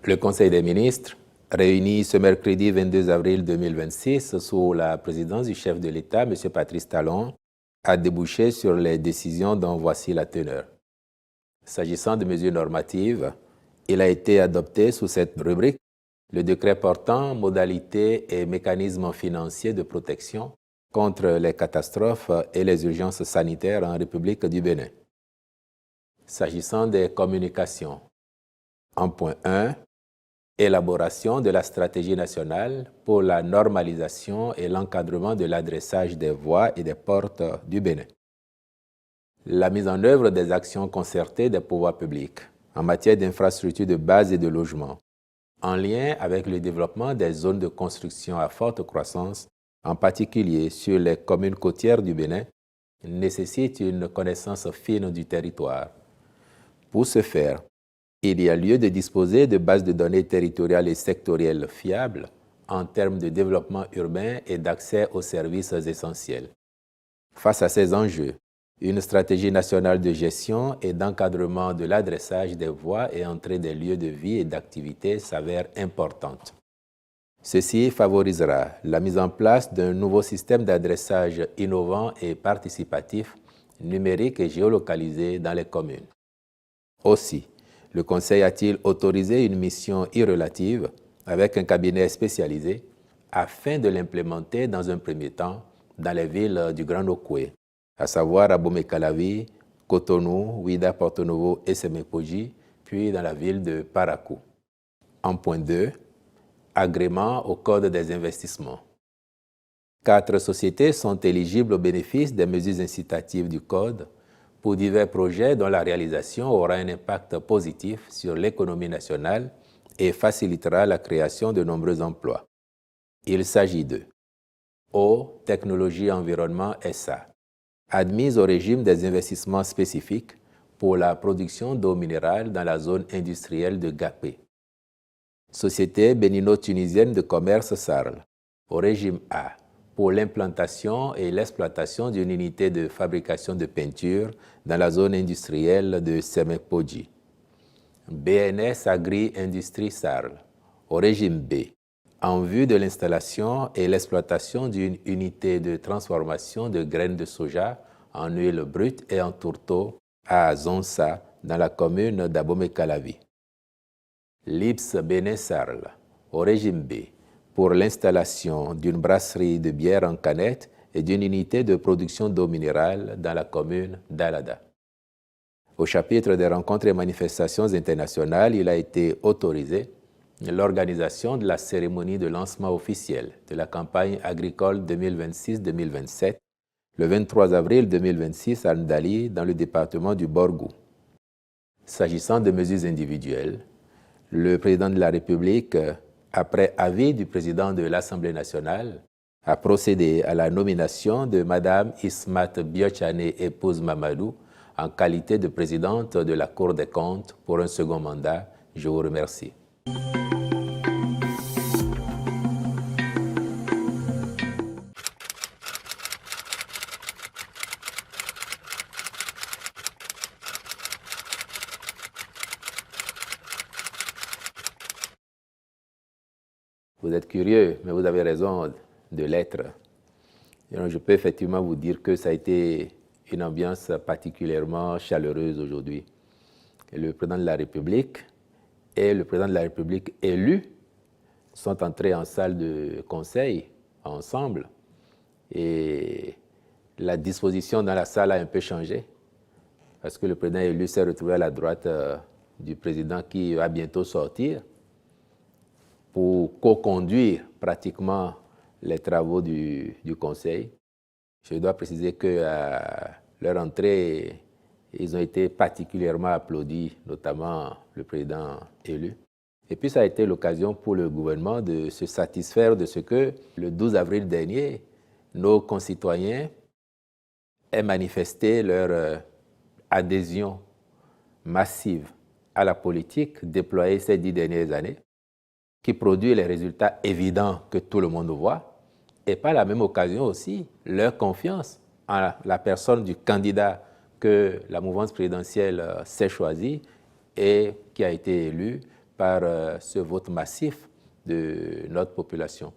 Le Conseil des ministres, réuni ce mercredi 22 avril 2026 sous la présidence du chef de l'État, M. Patrice Talon, a débouché sur les décisions dont voici la teneur. S'agissant de mesures normatives, il a été adopté sous cette rubrique le décret portant modalités et mécanismes financiers de protection contre les catastrophes et les urgences sanitaires en République du Bénin. S'agissant des communications, en point 1, élaboration de la stratégie nationale pour la normalisation et l'encadrement de l'adressage des voies et des portes du Bénin. La mise en œuvre des actions concertées des pouvoirs publics en matière d'infrastructures de base et de logement, en lien avec le développement des zones de construction à forte croissance, en particulier sur les communes côtières du Bénin, nécessite une connaissance fine du territoire. Pour ce faire, il y a lieu de disposer de bases de données territoriales et sectorielles fiables en termes de développement urbain et d'accès aux services essentiels. Face à ces enjeux, une stratégie nationale de gestion et d'encadrement de l'adressage des voies et entrées des lieux de vie et d'activité s'avère importante. Ceci favorisera la mise en place d'un nouveau système d'adressage innovant et participatif, numérique et géolocalisé dans les communes. Aussi, le Conseil a-t-il autorisé une mission irrelative avec un cabinet spécialisé afin de l'implémenter dans un premier temps dans les villes du Grand Okoué, à savoir Abomey-Calavi, Cotonou, Ouidah, Porto-Novo et Semepoji, puis dans la ville de Parakou. En point 2, agrément au Code des investissements. 4 sociétés sont éligibles au bénéfice des mesures incitatives du Code pour divers projets dont la réalisation aura un impact positif sur l'économie nationale et facilitera la création de nombreux emplois. Il s'agit de Eau, Technologie Environnement SA, admise au régime des investissements spécifiques pour la production d'eau minérale dans la zone industrielle de Gapé. Société bénino-tunisienne de commerce Sarl, au régime A, pour l'implantation et l'exploitation d'une unité de fabrication de peinture dans la zone industrielle de Semepoji. BNS Agri-Industrie Sarl, au régime B, en vue de l'installation et l'exploitation d'une unité de transformation de graines de soja en huile brute et en tourteau à Zonsa, dans la commune d'Abomey-Calavi. Lips Bénin Sarl, au régime B, pour l'installation d'une brasserie de bière en canette et d'une unité de production d'eau minérale dans la commune d'Alada. Au chapitre des rencontres et manifestations internationales, il a été autorisé l'organisation de la cérémonie de lancement officiel de la campagne agricole 2026-2027 le 23 avril 2026 à Ndali, dans le département du Borgou. S'agissant de mesures individuelles, le président de la République, après avis du président de l'Assemblée nationale, a procédé à la nomination de Mme Ismat Biochane épouse Mamadou en qualité de présidente de la Cour des comptes pour un second mandat. Je vous remercie. Vous êtes curieux, mais vous avez raison de l'être. Je peux effectivement vous dire que ça a été une ambiance particulièrement chaleureuse aujourd'hui. Le président de la République et le président de la République élu sont entrés en salle de conseil ensemble et la disposition dans la salle a un peu changé parce que le président élu s'est retrouvé à la droite du président qui va bientôt sortir pour co-conduire pratiquement les travaux du Conseil. Je dois préciser qu'à leur entrée, ils ont été particulièrement applaudis, notamment le président élu. Et puis ça a été l'occasion pour le gouvernement de se satisfaire de ce que le 12 avril dernier, nos concitoyens aient manifesté leur adhésion massive à la politique déployée ces 10 dernières années, qui produit les résultats évidents que tout le monde voit, et par la même occasion aussi leur confiance en la personne du candidat que la mouvance présidentielle s'est choisi et qui a été élu par ce vote massif de notre population.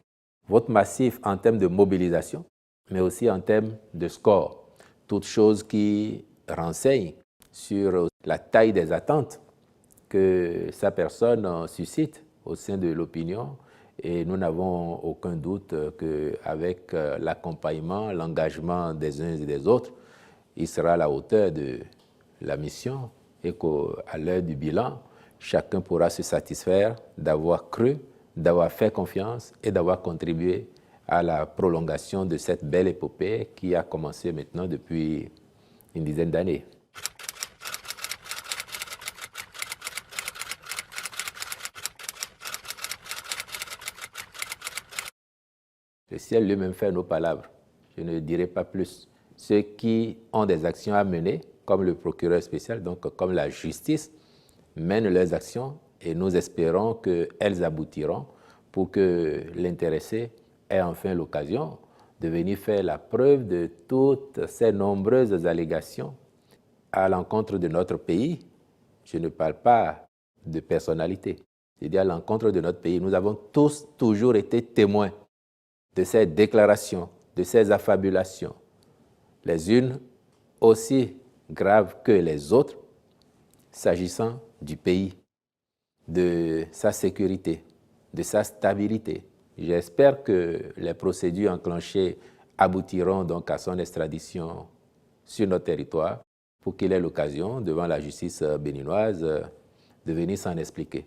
Vote massif en termes de mobilisation, mais aussi en termes de score. Toutes choses qui renseignent sur la taille des attentes que sa personne suscite au sein de l'opinion. Et nous n'avons aucun doute qu'avec l'accompagnement, l'engagement des uns et des autres, il sera à la hauteur de la mission et qu'à l'heure du bilan, chacun pourra se satisfaire d'avoir cru, d'avoir fait confiance et d'avoir contribué à la prolongation de cette belle épopée qui a commencé maintenant depuis une dizaine d'années. Le ciel lui-même fait nos palabres. Je ne dirai pas plus. Ceux qui ont des actions à mener, comme le procureur spécial, donc comme la justice, mènent leurs actions et nous espérons qu'elles aboutiront pour que l'intéressé ait enfin l'occasion de venir faire la preuve de toutes ces nombreuses allégations à l'encontre de notre pays. Je ne parle pas de personnalité, je dis à l'encontre de notre pays. Nous avons tous toujours été témoins de ces déclarations, de ces affabulations, les unes aussi graves que les autres, s'agissant du pays, de sa sécurité, de sa stabilité. J'espère que les procédures enclenchées aboutiront donc à son extradition sur notre territoire pour qu'il ait l'occasion, devant la justice béninoise, de venir s'en expliquer.